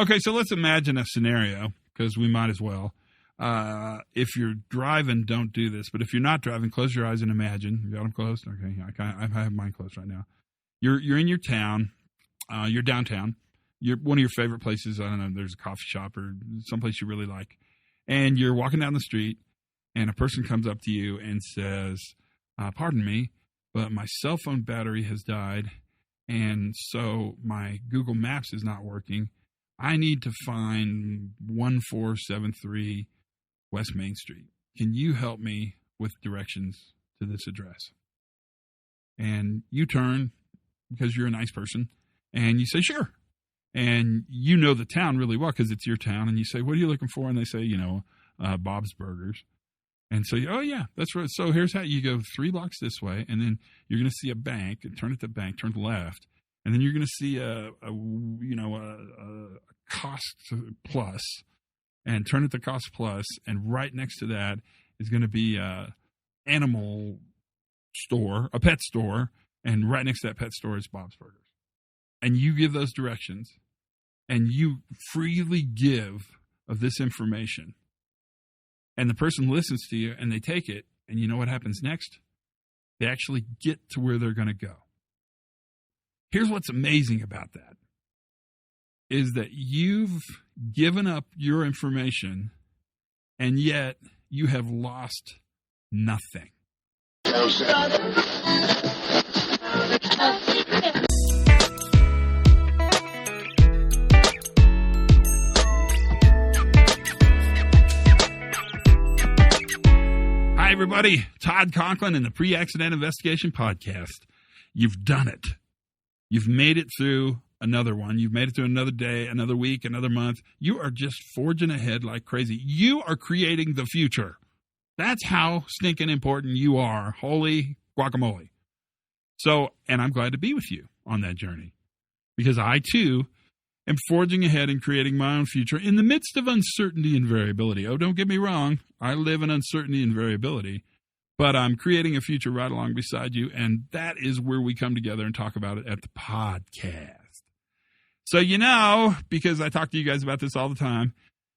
Okay, so let's imagine a scenario, because we might as well. If you're driving, don't do this. But if you're not driving, close your eyes and imagine. You got them closed? Okay, I have mine closed right now. You're in your town. You're downtown. You're one of your favorite places. I don't know. There's a coffee shop or someplace you really like, and you're walking down the street, and a person comes up to you and says, "Pardon me, but my cell phone battery has died, and so my Google Maps is not working. I need to find 1473 West Main Street. Can you help me with directions to this address?" And you turn, because you're a nice person, and you say, "Sure." And you know the town really well because it's your town. And you say, "What are you looking for?" And they say, Bob's Burgers. And so, "Oh, yeah, that's right. So here's how you go 3 blocks this way, and then you're going to see a bank, and turn at the bank, turn left, and then you're going to see a Cost Plus, and turn at the Cost Plus, and right next to that is going to be a animal store, a pet store, and right next to that pet store is Bob's Burgers." And you give those directions, and you freely give of this information. And the person listens to you, and they take it, and you know what happens next? They actually get to where they're going to go. Here's what's amazing about that, is that you've given up your information, and yet you have lost nothing. Hi, everybody. Todd Conklin in the Pre-Accident Investigation Podcast. You've done it. You've made it through another one. You've made it through another day, another week, another month. You are just forging ahead like crazy. You are creating the future. That's how stinking important you are. Holy guacamole. So, and I'm glad to be with you on that journey, because I, too, am forging ahead and creating my own future in the midst of uncertainty and variability. Oh, don't get me wrong. I live in uncertainty and variability, but I'm creating a future right along beside you, and that is where we come together and talk about it at the podcast. So, because I talk to you guys about this all the time,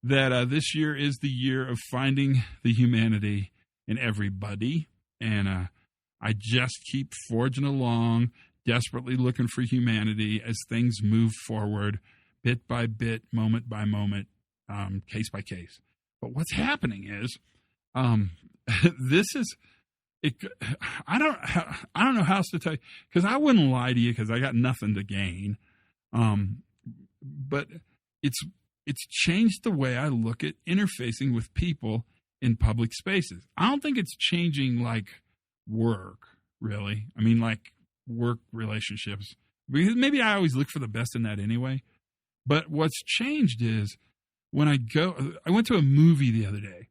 that this year is the year of finding the humanity in everybody, and I just keep forging along, desperately looking for humanity as things move forward, bit by bit, moment by moment, case by case. But what's happening is, this is, I don't know how else to tell you, because I wouldn't lie to you because I got nothing to gain. But it's changed the way I look at interfacing with people in public spaces. I don't think it's changing like work, really. I mean, like work relationships, because maybe I always look for the best in that anyway. But what's changed is when I went to a movie the other day,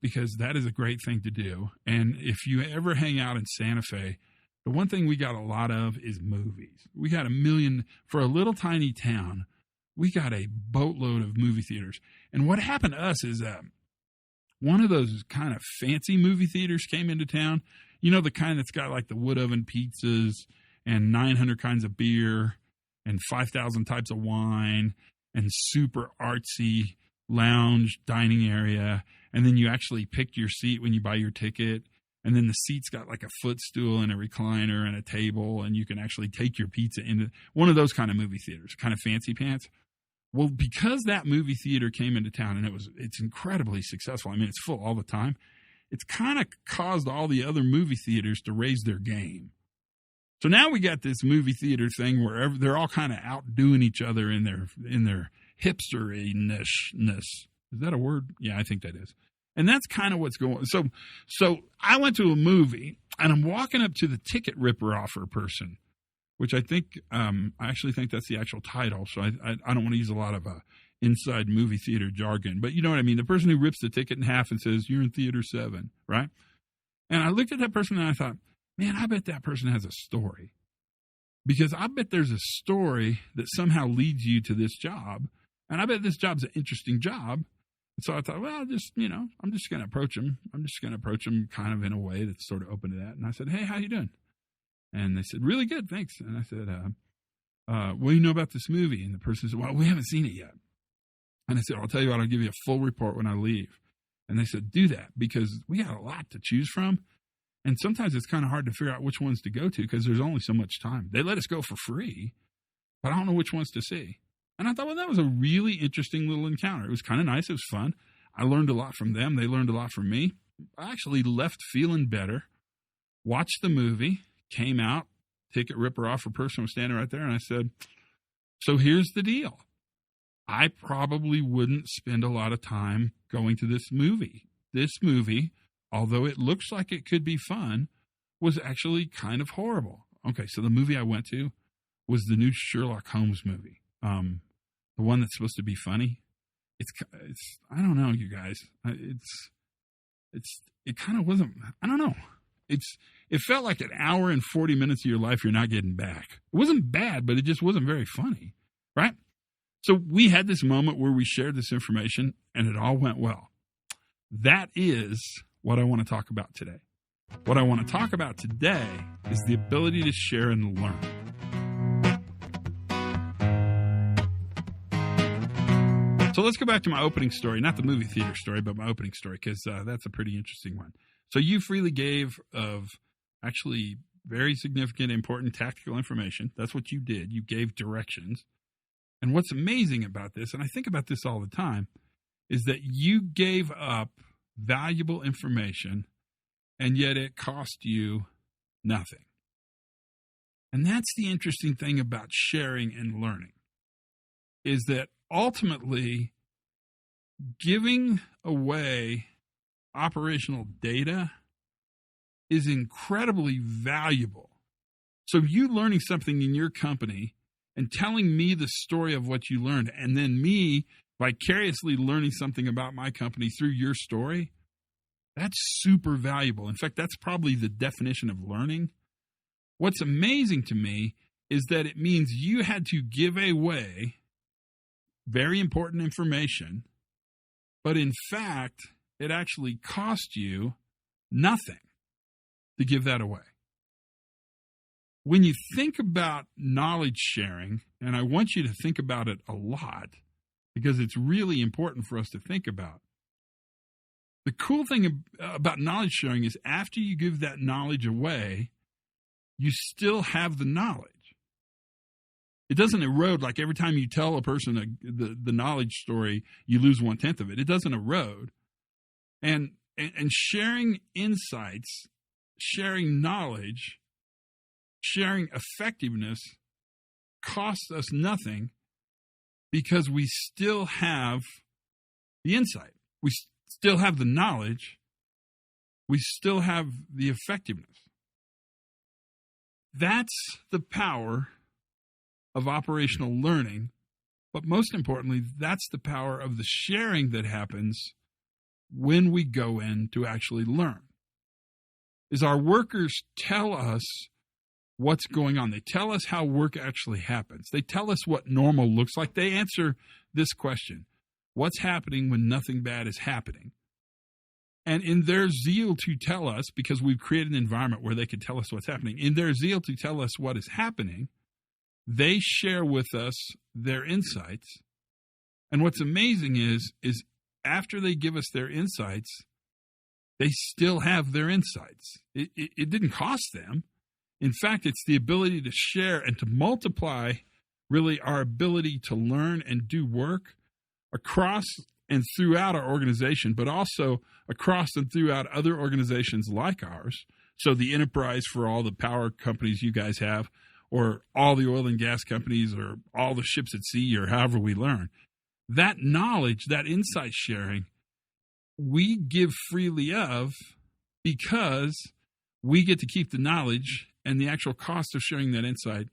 because that is a great thing to do. And if you ever hang out in Santa Fe, the one thing we got a lot of is movies. We got 1 million, for a little tiny town, we got a boatload of movie theaters. And what happened to us is one of those kind of fancy movie theaters came into town. You know, the kind that's got like the wood oven pizzas and 900 kinds of beer and 5,000 types of wine and super artsy lounge dining area. And then you actually pick your seat when you buy your ticket. And then the seat's got like a footstool and a recliner and a table, and you can actually take your pizza into one of those kind of movie theaters, kind of fancy pants. Well, because that movie theater came into town and it's incredibly successful. I mean, it's full all the time. It's kind of caused all the other movie theaters to raise their game. So now we got this movie theater thing where they're all kind of outdoing each other in their hipsteriness. Is that a word? Yeah, I think that is. And that's kind of what's going on. So I went to a movie, and I'm walking up to the ticket ripper-offer person, which I think, I actually think that's the actual title. So I don't want to use a lot of inside movie theater jargon, but you know what I mean? The person who rips the ticket in half and says, "You're in theater 7, right?" And I looked at that person and I thought, man, I bet that person has a story, because I bet there's a story that somehow leads you to this job. And I bet this job's an interesting job. And so I thought, well, I'm just going to approach him. I'm just going to approach him kind of in a way that's sort of open to that. And I said, "Hey, how you doing?" And they said, "Really good, thanks." And I said, what do you know about this movie? And the person said, well, we haven't seen it yet. And I said, I'll tell you what, I'll give you a full report when I leave. And they said, do that, because we got a lot to choose from. And sometimes it's kind of hard to figure out which ones to go to because there's only so much time. They let us go for free, but I don't know which ones to see. And I thought, well, that was a really interesting little encounter. It was kind of nice. It was fun. I learned a lot from them. They learned a lot from me. I actually left feeling better, watched the movie, came out, ticket ripper off for person was standing right there. And I said, so here's the deal. I probably wouldn't spend a lot of time going to this movie. This movie, although it looks like it could be fun, was actually kind of horrible. Okay, so the movie I went to was the new Sherlock Holmes movie, the one that's supposed to be funny. It's I don't know, you guys. It kind of wasn't. I don't know. It felt like an hour and 40 minutes of your life you're not getting back. It wasn't bad, but it just wasn't very funny, right? So we had this moment where we shared this information, and it all went well. That is what I want to talk about today. What I want to talk about today is the ability to share and learn. So let's go back to my opening story, not the movie theater story, but my opening story, because that's a pretty interesting one. So you freely gave of actually very significant, important tactical information. That's what you did. You gave directions. And what's amazing about this, and I think about this all the time, is that you gave up valuable information, and yet it cost you nothing. And that's the interesting thing about sharing and learning, is that ultimately giving away operational data is incredibly valuable. So you learning something in your company and telling me the story of what you learned, and then me vicariously learning something about my company through your story, that's super valuable. In fact, that's probably the definition of learning. What's amazing to me is that it means you had to give away very important information, but in fact, it actually cost you nothing to give that away. When you think about knowledge sharing, and I want you to think about it a lot because it's really important for us to think about, the cool thing about knowledge sharing is after you give that knowledge away, you still have the knowledge. It doesn't erode, like every time you tell a person the knowledge story, you lose 1/10 of it. It doesn't erode. And sharing insights, sharing knowledge, sharing effectiveness costs us nothing because we still have the insight. We still have the knowledge. We still have the effectiveness. That's the power of operational learning. But most importantly, that's the power of the sharing that happens when we go in to actually learn. Is our workers tell us what's going on. They tell us how work actually happens. They tell us what normal looks like. They answer this question: what's happening when nothing bad is happening? And in their zeal to tell us, because we've created an environment where they can tell us what's happening, in their zeal to tell us what is happening, they share with us their insights. And what's amazing is after they give us their insights, they still have their insights. It didn't cost them. In fact, it's the ability to share and to multiply really our ability to learn and do work across and throughout our organization, but also across and throughout other organizations like ours. So the enterprise for all the power companies you guys have, or all the oil and gas companies, or all the ships at sea, or however we learn. That knowledge, that insight sharing, we give freely of because we get to keep the knowledge, and the actual cost of sharing that insight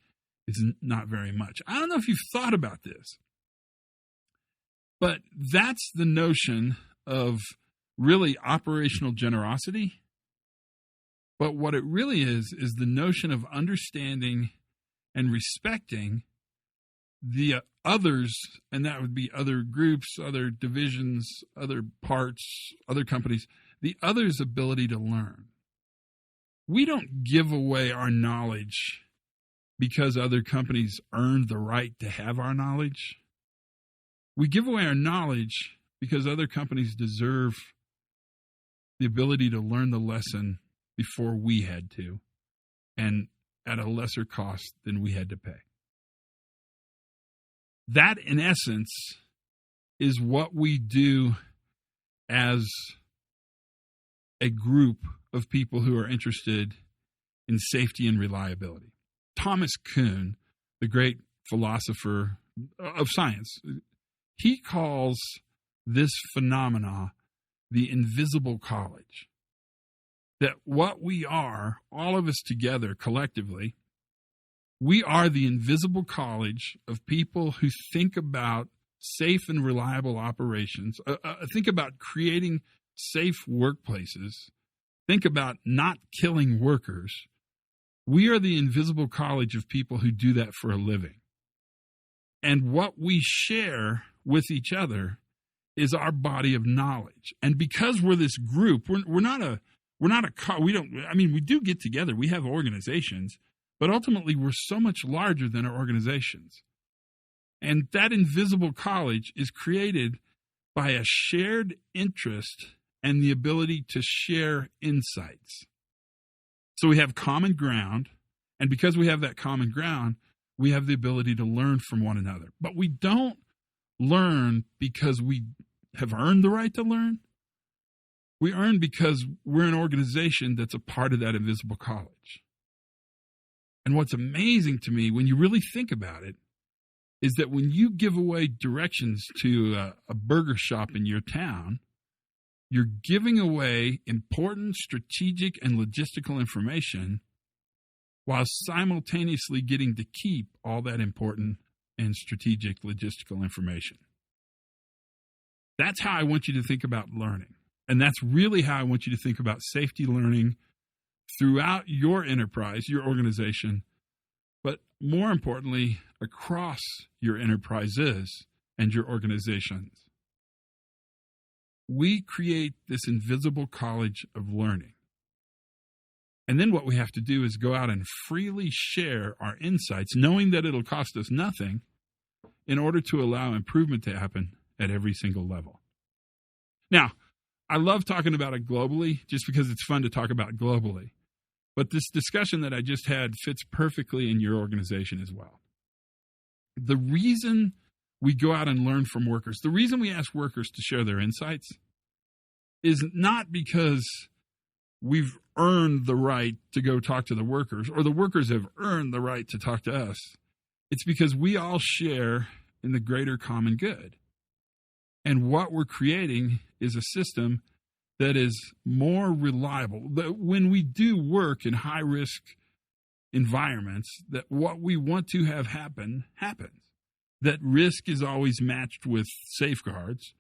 is not very much. I don't know if you've thought about this, but that's the notion of really operational generosity. But what it really is the notion of understanding and respecting the others, and that would be other groups, other divisions, other parts, other companies, the others' ability to learn. We don't give away our knowledge because other companies earned the right to have our knowledge. We give away our knowledge because other companies deserve the ability to learn the lesson before we had to, and at a lesser cost than we had to pay. That, in essence, is what we do as a group of people who are interested in safety and reliability. Thomas Kuhn, the great philosopher of science, he calls this phenomena the invisible college. That what we are, all of us together collectively, we are the invisible college of people who think about safe and reliable operations, think about creating safe workplaces, think about not killing workers. We are the invisible college of people who do that for a living. And what we share with each other is our body of knowledge. And because we're this group, we do get together, we have organizations, but ultimately we're so much larger than our organizations. And that invisible college is created by a shared interest and the ability to share insights. So we have common ground, and because we have that common ground, we have the ability to learn from one another. But we don't learn because we have earned the right to learn. We earn because we're an organization that's a part of that invisible college. And what's amazing to me when you really think about it is that when you give away directions to a burger shop in your town, you're giving away important strategic and logistical information while simultaneously getting to keep all that important and strategic logistical information. That's how I want you to think about learning. And that's really how I want you to think about safety learning throughout your enterprise, your organization, but more importantly, across your enterprises and your organizations. We create this invisible college of learning. And then what we have to do is go out and freely share our insights, knowing that it'll cost us nothing, in order to allow improvement to happen at every single level. Now, I love talking about it globally just because it's fun to talk about globally. But this discussion that I just had fits perfectly in your organization as well. The reason we go out and learn from workers, the reason we ask workers to share their insights is not because we've earned the right to go talk to the workers or the workers have earned the right to talk to us. It's because we all share in the greater common good. And what we're creating is a system that is more reliable. That when we do work in high-risk environments, that what we want to have happen, happens. That risk is always matched with safeguards,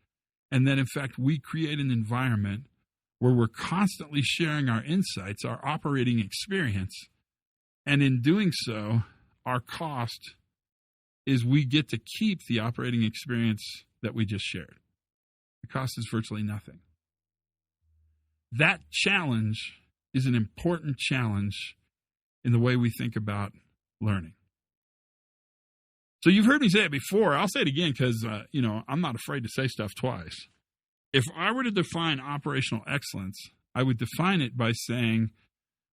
and that, in fact, we create an environment where we're constantly sharing our insights, our operating experience, and in doing so, our cost is we get to keep the operating experience that we just shared. The cost is virtually nothing. That challenge is an important challenge in the way we think about learning. So you've heard me say it before. I'll say it again because, I'm not afraid to say stuff twice. If I were to define operational excellence, I would define it by saying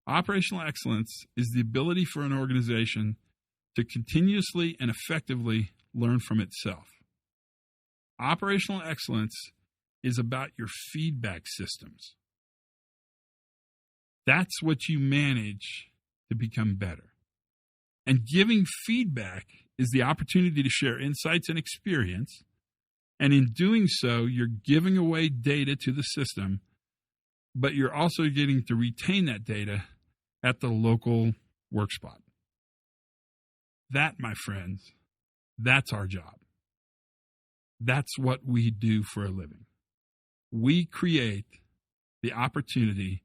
operational excellence is the ability for an organization to continuously and effectively learn from itself. Operational excellence is about your feedback systems. That's what you manage to become better. And giving feedback is the opportunity to share insights and experience. And in doing so, you're giving away data to the system, but you're also getting to retain that data at the local work spot. That, my friends, that's our job. That's what we do for a living. We create the opportunity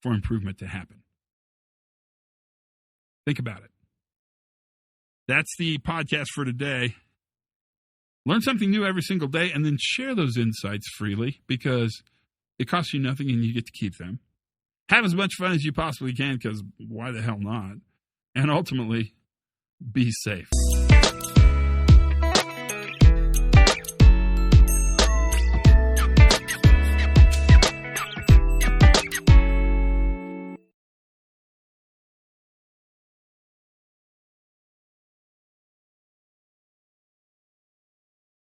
for improvement to happen. Think about it. That's the podcast for today. Learn something new every single day and then share those insights freely because it costs you nothing and you get to keep them. Have as much fun as you possibly can because why the hell not? And ultimately, Be safe.